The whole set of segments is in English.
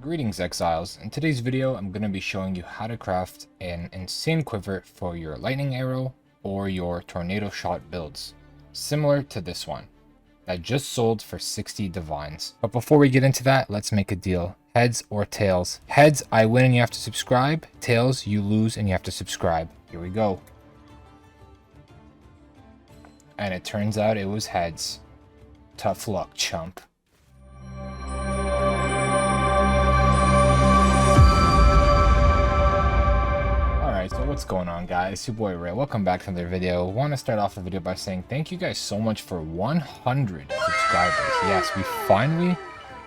Greetings Exiles. In today's video I'm going to be showing you how to craft an insane quiver for your lightning arrow or your tornado shot builds, similar to this one that just sold for 60 divines. But before we get into that, let's make a deal. Heads or tails? Heads, I win and you have to subscribe. Tails, you lose and you have to subscribe. Here we go. And it turns out it was heads. Tough luck, chump. So what's going on, guys? Your boy Ray. Welcome back to another video. Want to start off the video by saying thank you guys so much for 100 subscribers. Yes, we finally,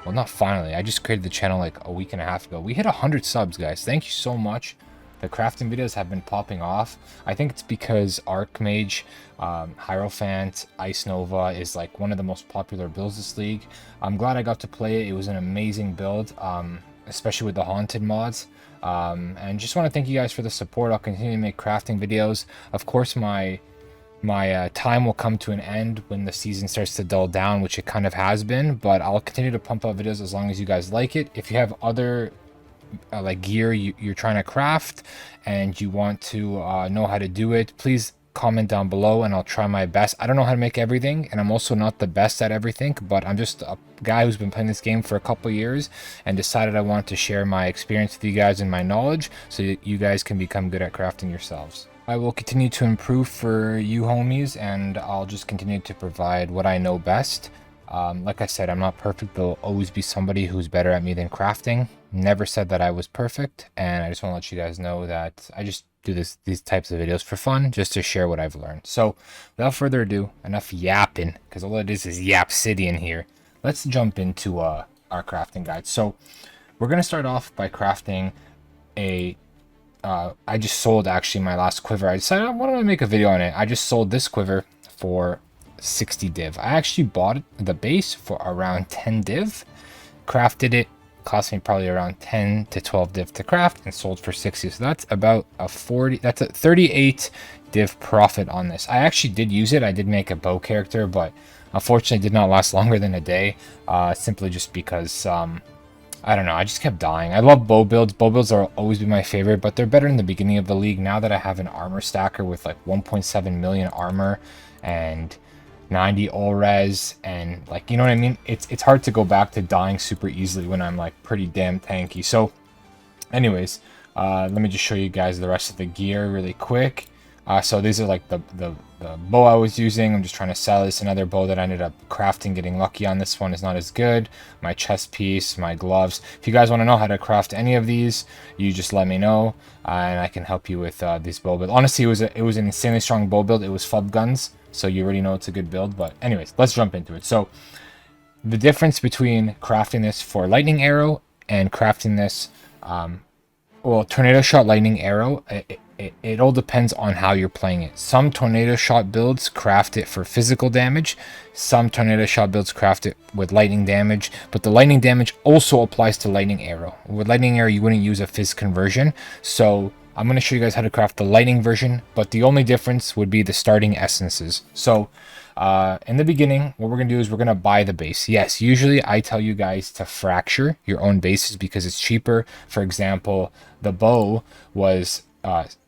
well, not finally, I just created the channel like a week and a half ago. We hit 100 subs, guys. Thank you so much. The crafting videos have been popping off. I think it's because Archmage, Hierophant, Ice Nova is like one of the most popular builds this league. I'm glad I got to play it. It was an amazing build, especially with the haunted mods. And just want to thank you guys for the support. I'll continue to make crafting videos. Of course, my time will come to an end when the season starts to dull down, which it kind of has been, but I'll continue to pump out videos as long as you guys like it. If you have other like gear you're trying to craft and you want to know how to do it, please comment down below and I'll try my best. I don't know how to make everything, and I'm also not the best at everything, but I'm just a guy who's been playing this game for a couple years and decided I want to share my experience with you guys and my knowledge so you guys can become good at crafting yourselves. I will continue to improve for you homies, and I'll just continue to provide what I know best. Like I said, I'm not perfect. There'll always be somebody who's better at me than crafting. Never said that I was perfect, and I just want to let you guys know that I just do these types of videos for fun, just to share what I've learned. So without further ado, enough yapping, because all it is Yap City in here. Let's jump into our crafting guide. So we're going to start off by crafting a I just sold actually my last quiver. I decided I want to make a video on it. I just sold this quiver for 60 div. I actually bought the base for around 10 div, crafted it, cost me probably around 10 to 12 div to craft, and sold for 60. So that's about a 38 div profit on this. I actually did use it. I did make a bow character, but unfortunately did not last longer than a day, simply just because I don't know, I just kept dying. I love bow builds. Bow builds are always been my favorite, but they're better in the beginning of the league. Now that I have an armor stacker with like 1.7 million armor and 90 all res, and like, you know what I mean, it's hard to go back to dying super easily when I'm like pretty damn tanky. So anyways, let me just show you guys the rest of the gear really quick. So these are like the bow I was using. I'm just trying to sell this. Another bow that I ended up crafting, getting lucky on. This one is not as good. My chest piece, my gloves. If you guys want to know how to craft any of these, you just let me know, and I can help you with this bow build. Honestly, it was an insanely strong bow build. It was FUB guns, so you already know it's a good build. But anyways, let's jump into it. So the difference between crafting this for lightning arrow and crafting this well, tornado shot lightning arrow, it all depends on how you're playing it. Some tornado shot builds craft it for physical damage. Some tornado shot builds craft it with lightning damage, but the lightning damage also applies to lightning arrow. With lightning arrow, you wouldn't use a phys conversion. So I'm going to show you guys how to craft the lightning version, but the only difference would be the starting essences. So in the beginning, what we're going to do is we're going to buy the base. Yes, usually I tell you guys to fracture your own bases because it's cheaper. For example, the bow is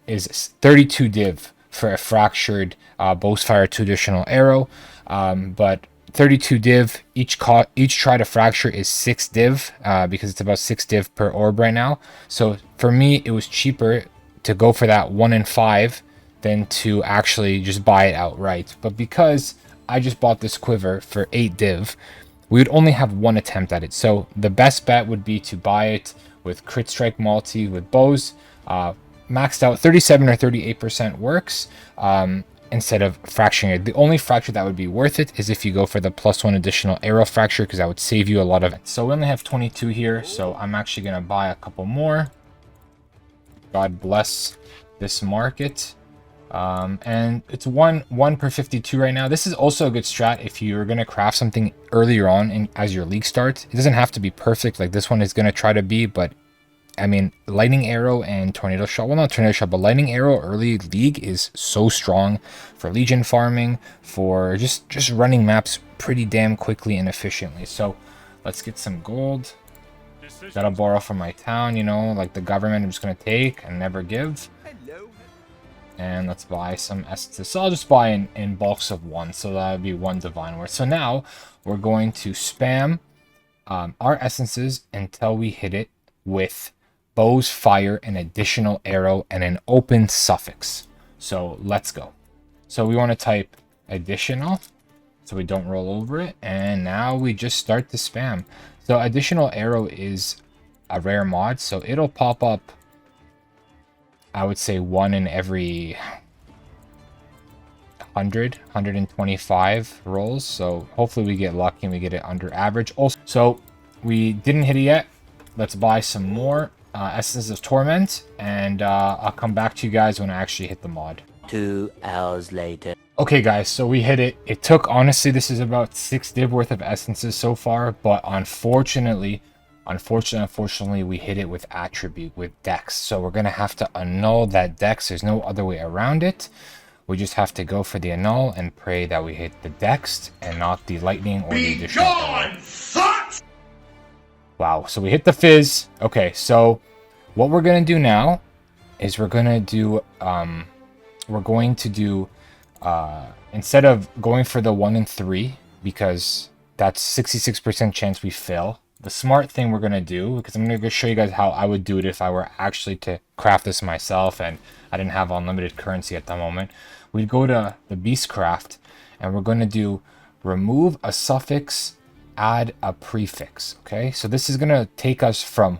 32 div for a fractured Bowfire 2 additional arrow, but 32 div, each try to fracture is 6 div, because it's about 6 div per orb right now. So for me, it was cheaper to go for that 1 in 5 than to actually just buy it outright. But because I just bought this quiver for 8 div, we would only have one attempt at it. So the best bet would be to buy it with crit strike multi with bows, maxed out 37 or 38% works, instead of fracturing it. The only fracture that would be worth it is if you go for the +1 additional arrow fracture, because that would save you a lot of it. So we only have 22 here, so I'm actually going to buy a couple more. God bless this market. And it's one per 52 right now. This is also a good strat if you're going to craft something earlier on as your league starts. It doesn't have to be perfect like this one is going to try to be, but I mean, lightning arrow and tornado shot, well, not tornado shot, but lightning arrow early league is so strong for legion farming, for just running maps pretty damn quickly and efficiently. So let's get some gold. Gotta borrow from my town, you know, like the government. I'm just gonna take and never give. And let's buy some essences. So I'll just buy in bulks of one. So that would be one divine word. So now we're going to spam our essences until we hit it with bows, fire, an additional arrow, and an open suffix. So let's go. So we want to type additional so we don't roll over it. And now we just start to spam. So additional arrow is a rare mod. So it'll pop up, I would say, one in every 125 rolls. So hopefully we get lucky and we get it under average. Also, so we didn't hit it yet. Let's buy some more Essence of Torment, and I'll come back to you guys when I actually hit the mod. 2 hours later. Okay guys, so we hit it. It took, honestly, this is about 6 div worth of essences so far, but unfortunately, we hit it with attribute, with dex. So we're gonna have to annul that dex. There's no other way around it. We just have to go for the annul and pray that we hit the dex and not the lightning or the additional arrow. Wow, so we hit the fizz. Okay, so what we're gonna do now is we're gonna do instead of going for the 1 and 3, because that's 66% chance we fail, the smart thing we're gonna do, because I'm gonna show you guys how I would do it if I were actually to craft this myself and I didn't have unlimited currency at the moment. We'd go to the beast craft and we're gonna do remove a suffix, add a prefix. Okay, so this is gonna take us from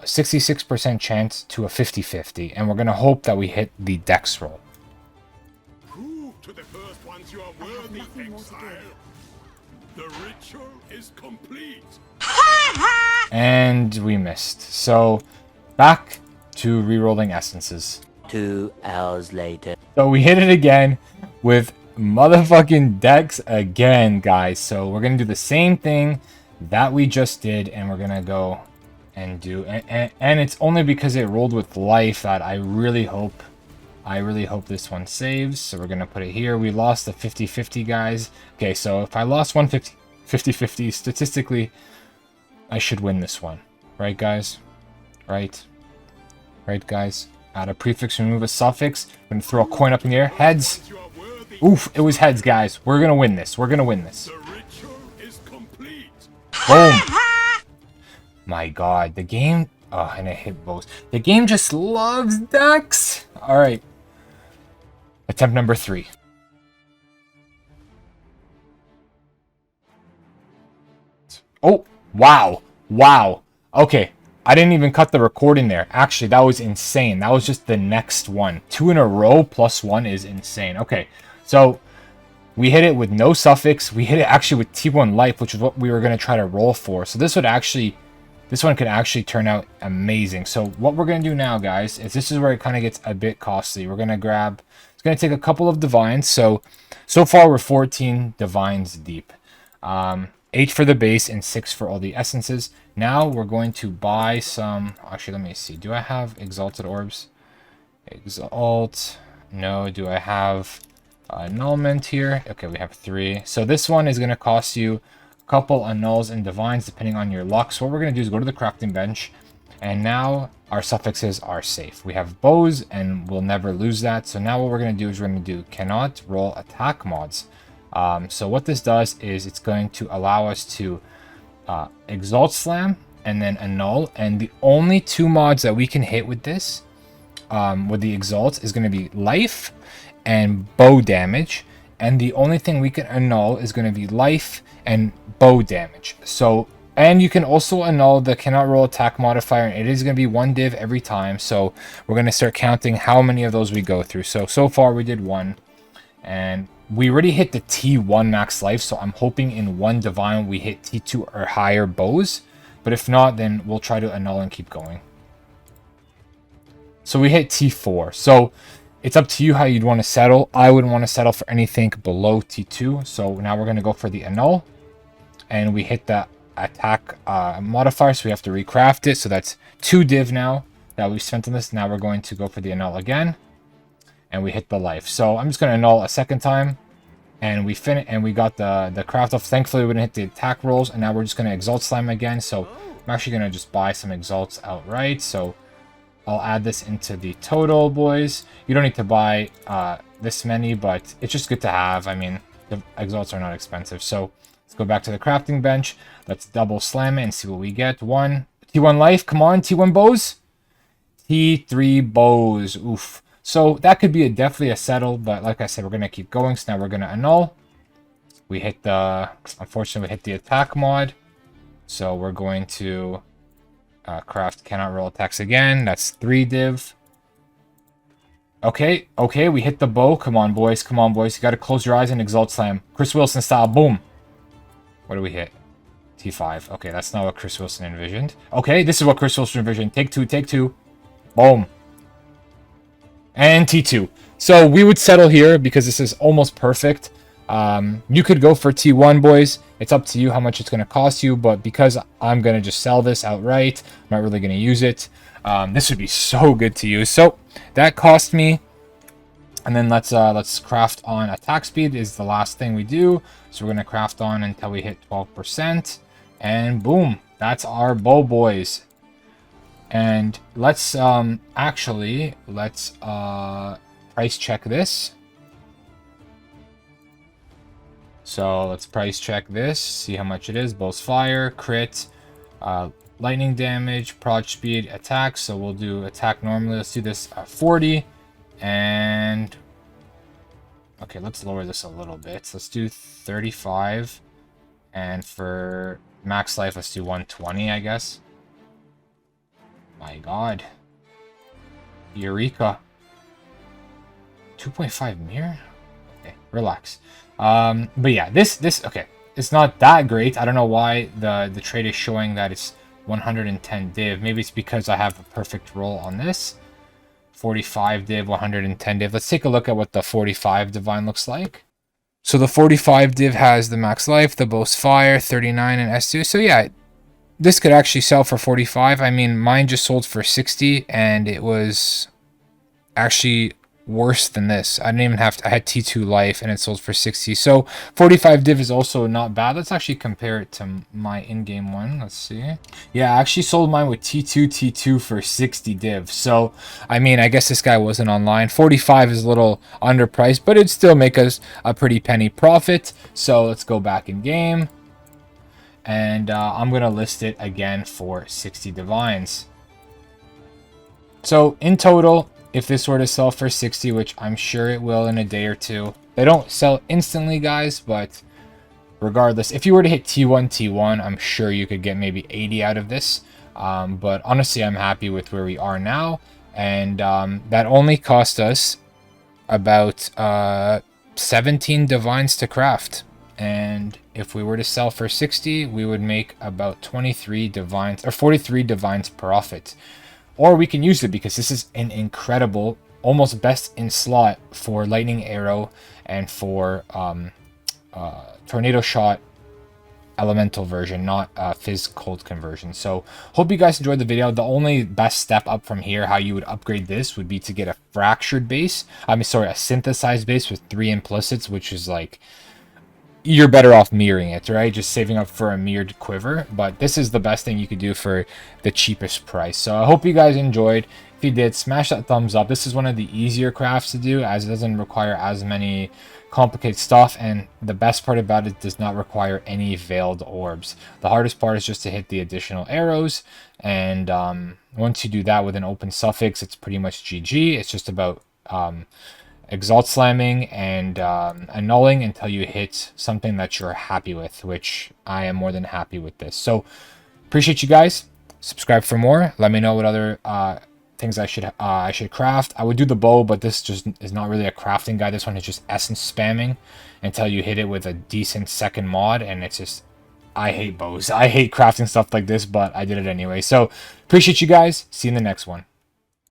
66% chance to a 50-50, and we're gonna hope that we hit the dex roll. Prove to the first ones you are worthy, Exile. The ritual is complete. And we missed. So back to rerolling essences. 2 hours later. So we hit it again with motherfucking dex again, guys. So we're gonna do the same thing that we just did, and we're gonna go and do and it's only because it rolled with life that I really hope this one saves. So we're gonna put it here. We lost the 50-50, guys. Okay, so if I lost 50-50, statistically I should win this one, right guys? Right guys? Add a prefix, remove a suffix. I'm gonna throw a coin up in the air. Heads. Oof, it was heads, guys. We're gonna win this. We're gonna win this. The ritual is complete. Boom. My god, the game... Oh, and it hit both. The game just loves dex. Alright. Attempt number 3. Oh, wow. Wow. Okay. I didn't even cut the recording there. Actually, that was insane. That was just the next one. 2 in a row plus 1 is insane. Okay. So we hit it with no suffix. We hit it actually with T1 life, which is what we were going to try to roll for. So this one could actually turn out amazing. So what we're going to do now, guys, is this is where it kind of gets a bit costly. We're going to grab, it's going to take a couple of divines. So far we're 14 divines deep. 8 for the base and 6 for all the essences. Now we're going to buy some, actually let me see. Do I have exalted orbs? Exalt, no. Do I have annulment here? Okay, we have 3. So this one is going to cost you a couple annuls and divines depending on your luck. So what we're going to do is go to the crafting bench, and now our suffixes are safe. We have bows and we'll never lose that. So now what we're going to do is we're going to do cannot roll attack mods. So what this does is it's going to allow us to exalt slam and then annul, and the only 2 mods that we can hit with this with the exalt is going to be life and bow damage, and the only thing we can annul is going to be life and bow damage. So, and you can also annul the cannot roll attack modifier, and it is going to be 1 div every time. So we're going to start counting how many of those we go through. So far we did 1, and we already hit the T1 max life, so I'm hoping in 1 divine we hit T2 or higher bows. But if not, then we'll try to annul and keep going. So we hit T4. So it's up to you how you'd want to settle. I wouldn't want to settle for anything below T2. So now we're going to go for the annul. And we hit the attack modifier, so we have to recraft it. So that's 2 div now that we've spent on this. Now we're going to go for the annul again. And we hit the life. So I'm just going to annul a second time. And we got the craft off. Thankfully, we didn't hit the attack rolls. And now we're just going to exalt slam again. So I'm actually going to just buy some exalts outright. So I'll add this into the total, boys. You don't need to buy this many, but it's just good to have. I mean, the exalts are not expensive. So let's go back to the crafting bench. Let's double slam it and see what we get. T1 life. Come on, T1 bows. T3 bows. Oof. So that could be definitely a settle, but like I said, we're going to keep going. So now we're going to annul. We hit the, unfortunately, we hit the attack mod. So we're going to craft cannot roll attacks again. That's 3 div. Okay, we hit the bow. Come on, boys. Come on, boys. You got to close your eyes and exalt slam. Chris Wilson style. Boom. What do we hit? T5. Okay, that's not what Chris Wilson envisioned. Okay, this is what Chris Wilson envisioned. Take two. Boom. And T2. So we would settle here because this is almost perfect. You could go for T1, boys. It's up to you how much it's going to cost you, but because I'm going to just sell this outright, I'm not really going to use it. This would be so good to use. So that cost me. And then let's craft on attack speed is the last thing we do. So we're going to craft on until we hit 12%. And boom, that's our bow, boys. And let's price check this. So let's price check this, see how much it is. Bow's fire, crit, lightning damage, prod speed, attack. So we'll do attack normally. Let's do this at 40. And okay, let's lower this a little bit. Let's do 35. And for max life, let's do 120, I guess. My god. Eureka. 2.5 mirror? Okay, relax. But yeah, this okay. It's not that great. I don't know why the trade is showing that it's 110 div. Maybe it's because I have a perfect roll on this. 45 div, 110 div. Let's take a look at what the 45 divine looks like. So the 45 div has the max life, the bow's fire, 39 and S2. So yeah, this could actually sell for 45. I mean, mine just sold for 60 and it was actually worse than this. I didn't even have to, I had T2 life and it sold for 60. So 45 div is also not bad. Let's actually compare it to my in-game one. Let's see. Yeah, I actually sold mine with T2 for 60 div. So I mean, I guess this guy wasn't online. 45 is a little underpriced, but it'd still make us a pretty penny profit. So let's go back in game. And I'm gonna list it again for 60 divines. So in total, if this were to sell for 60, which I'm sure it will in a day or two. They don't sell instantly, guys, but regardless, if you were to hit T1, I'm sure you could get maybe 80 out of this. But honestly, I'm happy with where we are now. And that only cost us about 17 divines to craft. And if we were to sell for 60, we would make about 23 divines or 43 divines profit. Or we can use it because this is an incredible, almost best in slot for lightning arrow and for tornado shot elemental version, not fizz cold conversion. So hope you guys enjoyed the video. The only best step up from here, how you would upgrade this, would be to get a fractured base. A synthesized base with 3 implicits, which is like, you're better off mirroring it, right? Just saving up for a mirrored quiver. But this is the best thing you could do for the cheapest price. So I hope you guys enjoyed. If you did, smash that thumbs up. This is one of the easier crafts to do, as it doesn't require as many complicated stuff, and the best part about it does not require any veiled orbs. The hardest part is just to hit the additional arrows, and once you do that with an open suffix, it's pretty much GG. It's just about exalt slamming and annulling until you hit something that you're happy with, which I am more than happy with this. So appreciate you guys. Subscribe for more. Let me know what other things I should craft. I would do the bow, but this just is not really a crafting guide. This one is just essence spamming until you hit it with a decent second mod, and it's just, I hate bows. I hate crafting stuff like this, but I did it anyway. So appreciate you guys. See you in the next one.